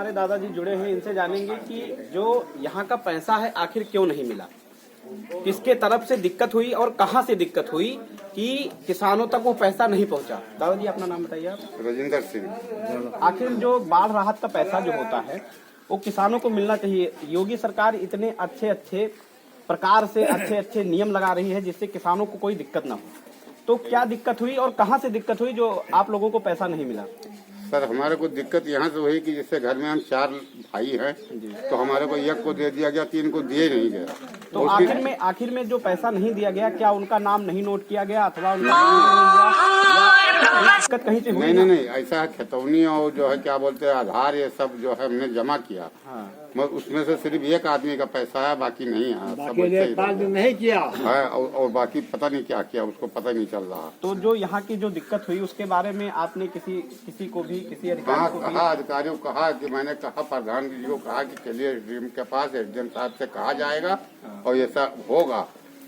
हमारे दादाजी जुड़े हैं, इनसे जानेंगे कि जो यहाँ का पैसा है आखिर क्यों नहीं मिला, किसके तरफ से दिक्कत हुई और कहाँ से दिक्कत हुई कि किसानों तक वो पैसा नहीं पहुँचा। दादाजी अपना नाम बताइए आप। राजेंद्र सिंह। आखिर जो बाढ़ राहत का पैसा जो होता है वो किसानों को मिलना चाहिए। योगी सरकार इतने अच्छे प्रकार से अच्छे नियम लगा रही है जिससे किसानों को कोई दिक्कत ना हो, तो क्या दिक्कत हुई और कहाँ से दिक्कत हुई जो आप लोगों को पैसा नहीं मिला? सर हमारे को दिक्कत यहाँ से हुई कि जैसे घर में हम 4 भाई हैं तो हमारे को 1 को दे दिया गया, 3 को दिए नहीं गया। तो आखिर में जो पैसा नहीं दिया गया, क्या उनका नाम नहीं नोट किया गया अथवा उनका दिक्कत कहीं से हुई? नहीं, ऐसा है खतौनी और जो है क्या बोलते हैं आधार, ये सब जो है हमने जमा किया। हाँ। मगर उसमें से सिर्फ 1 आदमी का पैसा है, बाकी नहीं है, सब नहीं किया है और बाकी पता नहीं क्या किया, उसको पता नहीं चल रहा। तो जो यहाँ की जो दिक्कत हुई उसके बारे में आपने किसी को भी, किसी अधिकारी को कहा, अधिकारियों को कहा कि मैंने कहा प्रधान जी को कहा कि चलिए एसडीएम के पास, एसडीएम साहब से कहा जाएगा और ऐसा होगा,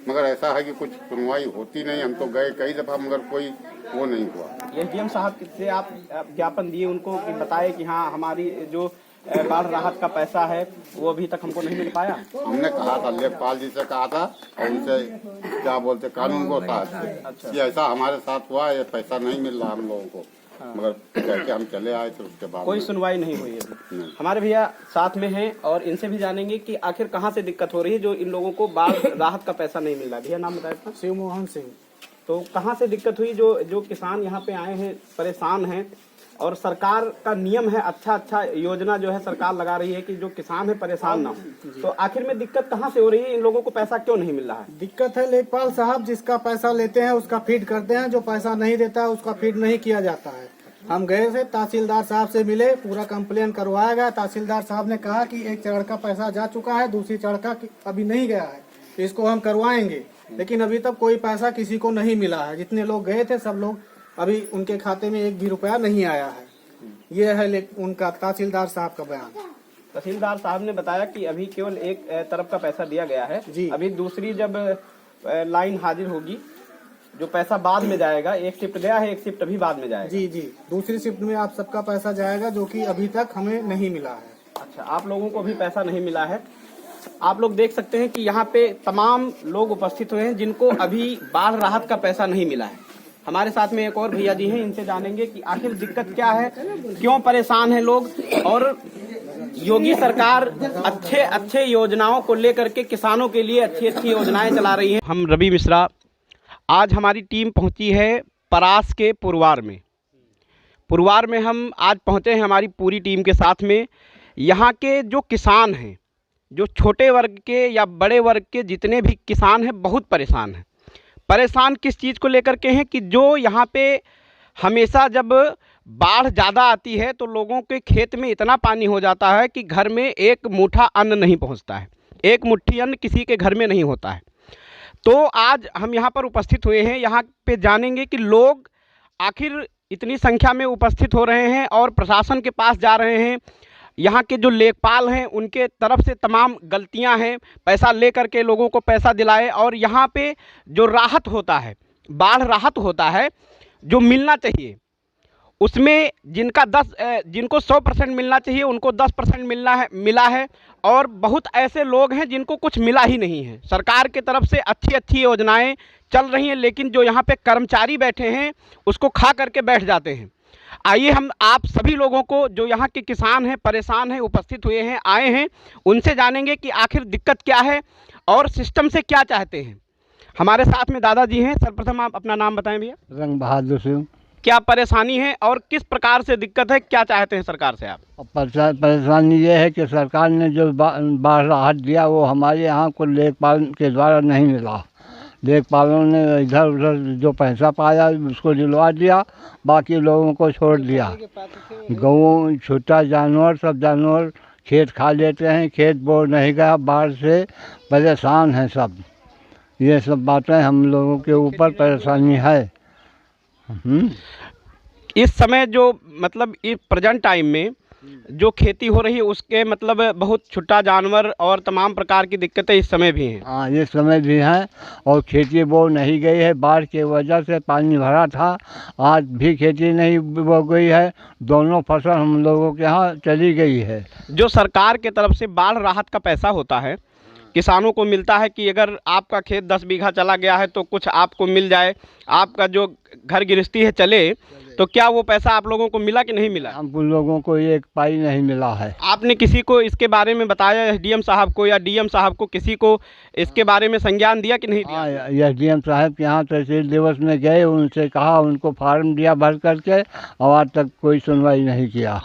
मगर ऐसा है कि कुछ सुनवाई होती नहीं। हम तो गए कई दफा मगर कोई वो नहीं हुआ। एसडीएम साहब से आप ज्ञापन दिए उनको कि बताए कि हाँ हमारी जो बाढ़ राहत का पैसा है वो अभी तक हमको नहीं मिल पाया? हमने कहा था, लेखपाल जी से कहा था और उनसे क्या बोलते कानून को साथ अच्छा। कि ऐसा हमारे साथ हुआ, ये पैसा नहीं मिल रहा हम लोगों को। हाँ। मगर कहते हम चले आए तो उसके बाद कोई सुनवाई नहीं हुई अभी। हमारे भैया साथ में हैं और इनसे भी जानेंगे कि आखिर कहाँ से दिक्कत हो रही है जो इन लोगों को बाढ़ राहत का पैसा नहीं मिल रहा। भैया नाम बताया? शिव मोहन सिंह। तो कहाँ से दिक्कत हुई जो किसान यहाँ पे आए हैं परेशान हैं और सरकार का नियम है अच्छा योजना जो है सरकार लगा रही है कि जो किसान है परेशान ना हो, तो आखिर में दिक्कत कहाँ से हो रही है? इन लोगों को पैसा क्यों नहीं मिल रहा है? दिक्कत है लेखपाल साहब, जिसका पैसा लेते हैं उसका फीड करते हैं, जो पैसा नहीं देता है उसका फीड नहीं किया जाता है। हम गए थे तहसीलदार साहब से मिले, पूरा कंप्लेन करवाया गया। तहसीलदार साहब ने कहा कि 1 चरण का पैसा जा चुका है, दूसरी चरण का अभी नहीं गया है, इसको हम करवाएंगे, लेकिन अभी तक कोई पैसा किसी को नहीं मिला है। जितने लोग गए थे सब लोग अभी उनके खाते में 1 भी रुपया नहीं आया है। ये है उनका तहसीलदार साहब का बयान। तहसीलदार साहब ने बताया कि अभी केवल एक तरफ का पैसा दिया गया है जी। अभी दूसरी जब लाइन हाजिर होगी जो पैसा बाद में जाएगा, एक शिफ्ट गया है, एक शिफ्ट अभी बाद में जाएगा। जी, दूसरी शिफ्ट में आप सबका पैसा जाएगा जो कि अभी तक हमें नहीं मिला है। अच्छा, आप लोगों को अभी पैसा नहीं मिला है। आप लोग देख सकते हैं कि यहाँ पे तमाम लोग उपस्थित हुए हैं जिनको अभी बाढ़ राहत का पैसा नहीं मिला है। हमारे साथ में एक और भैया जी हैं, इनसे जानेंगे कि आखिर दिक्कत क्या है, क्यों परेशान हैं लोग और योगी सरकार अच्छे योजनाओं को लेकर के किसानों के लिए अच्छी योजनाएं चला रही है। हम रवि मिश्रा, आज हमारी टीम पहुंची है परास के पुरवार में हम आज पहुंचे हैं हमारी पूरी टीम के साथ में। यहाँ के जो किसान हैं, जो छोटे वर्ग के या बड़े वर्ग के जितने भी किसान हैं, बहुत परेशान हैं। परेशान किस चीज़ को लेकर के हैं कि जो यहाँ पे हमेशा जब बाढ़ ज़्यादा आती है तो लोगों के खेत में इतना पानी हो जाता है कि घर में एक मुट्ठा अन्न नहीं पहुँचता है, एक मुट्ठी अन्न किसी के घर में नहीं होता है। तो आज हम यहाँ पर उपस्थित हुए हैं, यहाँ पे जानेंगे कि लोग आखिर इतनी संख्या में उपस्थित हो रहे हैं और प्रशासन के पास जा रहे हैं। यहाँ के जो लेखपाल हैं उनके तरफ से तमाम गलतियाँ हैं, पैसा ले करके लोगों को पैसा दिलाए और यहाँ पे जो राहत होता है, बाढ़ राहत होता है जो मिलना चाहिए, उसमें जिनको 100% मिलना चाहिए उनको 10% मिला है और बहुत ऐसे लोग हैं जिनको कुछ मिला ही नहीं है। सरकार की तरफ से अच्छी योजनाएं चल रही हैं, लेकिन जो यहाँ पे कर्मचारी बैठे हैं उसको खा करके बैठ जाते हैं। आइए हम आप सभी लोगों को जो यहाँ के किसान हैं, परेशान हैं, उपस्थित हुए हैं, आए हैं, उनसे जानेंगे कि आखिर दिक्कत क्या है और सिस्टम से क्या चाहते हैं। हमारे साथ में दादाजी हैं। सर्वप्रथम आप अपना नाम बताएं भैया। रंग बहादुर सिंह। क्या परेशानी है और किस प्रकार से दिक्कत है, क्या चाहते हैं सरकार से आप? परेशानी ये है कि सरकार ने जो बाढ़ राहत दिया वो हमारे यहाँ को लेखपाल के द्वारा नहीं मिला। लेखपालों ने इधर उधर जो पैसा पाया उसको दिलवा दिया, बाकी लोगों को छोड़ दिया। गऊ, छोटा जानवर, सब जानवर खेत खा लेते हैं, खेत बो नहीं गया, बाढ़ से परेशान हैं सब। ये सब बातें हम लोगों के ऊपर परेशानी है। इस समय जो मतलब इस प्रेजेंट टाइम में जो खेती हो रही है उसके मतलब बहुत छुट्टा जानवर और तमाम प्रकार की दिक्कतें इस समय भी हैं। हाँ, ये समय भी हैं और खेती बो नहीं गई है, बाढ़ की वजह से पानी भरा था। आज भी खेती नहीं बो गई है, दोनों फसल हम लोगों के यहाँ चली गई है। जो सरकार के तरफ से बाढ़ राहत का पैसा होता है, किसानों को मिलता है कि अगर आपका खेत 10 बीघा चला गया है तो कुछ आपको मिल जाए, आपका जो घर गृहस्थी है चले, तो क्या वो पैसा आप लोगों को मिला कि नहीं मिला? हम लोगों को एक पाई नहीं मिला है। आपने किसी को इसके बारे में बताया, एसडीएम साहब को या डीएम साहब को, किसी को इसके बारे में संज्ञान दिया कि नहीं दिया? हाँ, एसडीएम साहब के यहाँ तहसील दिवस में गए, उनसे कहा, उनको फार्म दिया भर करके, और आज तक कोई सुनवाई नहीं किया।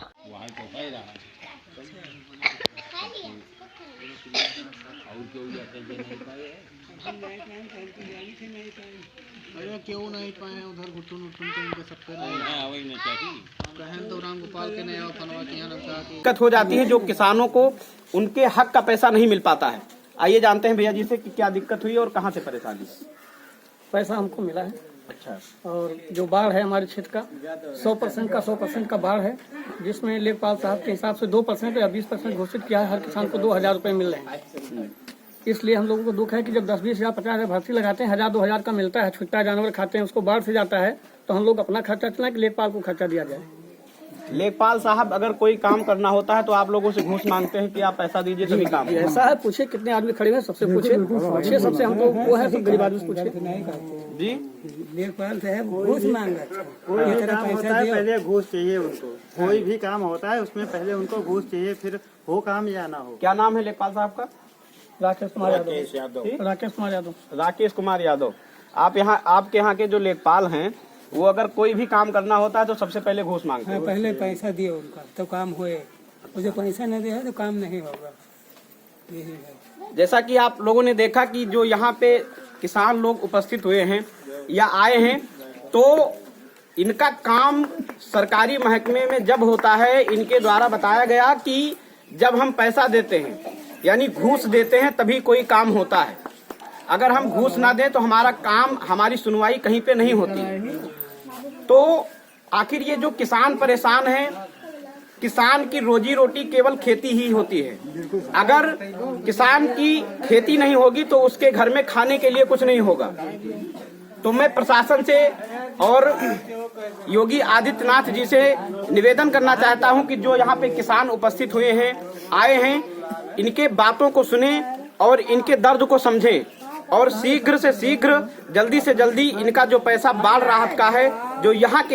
क्यों नहीं पाए उधर घुटन उठन के उनके सब पे नहीं कहें तो राम गोपाल के नहीं और फनवा के यहाँ लगता है दिक्कत हो जाती है, जो किसानों को उनके हक का पैसा नहीं मिल पाता है। आइए जानते हैं भैया जी से कि क्या दिक्कत हुई और कहाँ से परेशानी। पैसा हमको मिला है। अच्छा, और जो बाढ़ है हमारे क्षेत्र का 100% का बाढ़ है, जिसमें लेखपाल साहब के हिसाब से 2% या 20% घोषित किया है। हर किसान को 2000 रुपये मिल रहे हैं। इसलिए हम लोगों को दुख है कि जब 10-20 हज़ार 50 हज़ार भर्ती लगाते हैं, 1000-2000 हज़ार का मिलता है, छुट्टा जानवर खाते हैं, उसको बाढ़ से जाता है, तो हम लोग अपना खर्चा चलाएं कि लेखपाल को खर्चा दिया जाए। लेखपाल साहब अगर कोई काम करना होता है तो आप लोगों से घूस मांगते हैं कि आप पैसा दीजिए तभी काम होगा। ऐसा है, पूछे कितने आदमी खड़े हैं, सबसे पूछे, अच्छे सबसे हमको वो है, सब गरीब आदमी से पूछे जी। लेखपाल साहब घूस मांग कोई काम होता है पहले घूस चाहिए उनको, कोई भी काम होता है उसमें पहले उनको घूस चाहिए, फिर हो काम या ना हो। क्या नाम है लेखपाल साहब का? राकेश कुमार यादव। राकेश कुमार यादव। आप यहाँ, आपके यहाँ के जो लेखपाल हैं, वो अगर कोई भी काम करना होता है तो सबसे पहले घूस मांगते हैं। पहले पैसा दिए उनका तो काम हुए, मुझे पैसा नहीं दिया तो काम नहीं होगा, यही है। जैसा कि आप लोगों ने देखा कि जो यहाँ पे किसान लोग उपस्थित हुए हैं या आए हैं, तो इनका काम सरकारी महकमे में जब होता है, इनके द्वारा बताया गया कि जब हम पैसा देते हैं यानी घूस देते हैं तभी कोई काम होता है। अगर हम घूस ना दें तो हमारा काम, हमारी सुनवाई कहीं पे नहीं होती। तो आखिर ये जो किसान परेशान है, किसान की रोजी रोटी केवल खेती ही होती है। अगर किसान की खेती नहीं होगी तो उसके घर में खाने के लिए कुछ नहीं होगा। तो मैं प्रशासन से और योगी आदित्यनाथ जी से निवेदन करना चाहता हूं कि जो यहाँ पे किसान उपस्थित हुए हैं, आए हैं, इनके बातों को सुने और इनके दर्द को समझें और शीघ्र से शीघ्र, जल्दी से जल्दी इनका जो पैसा बाढ़ राहत का है, जो यहाँ के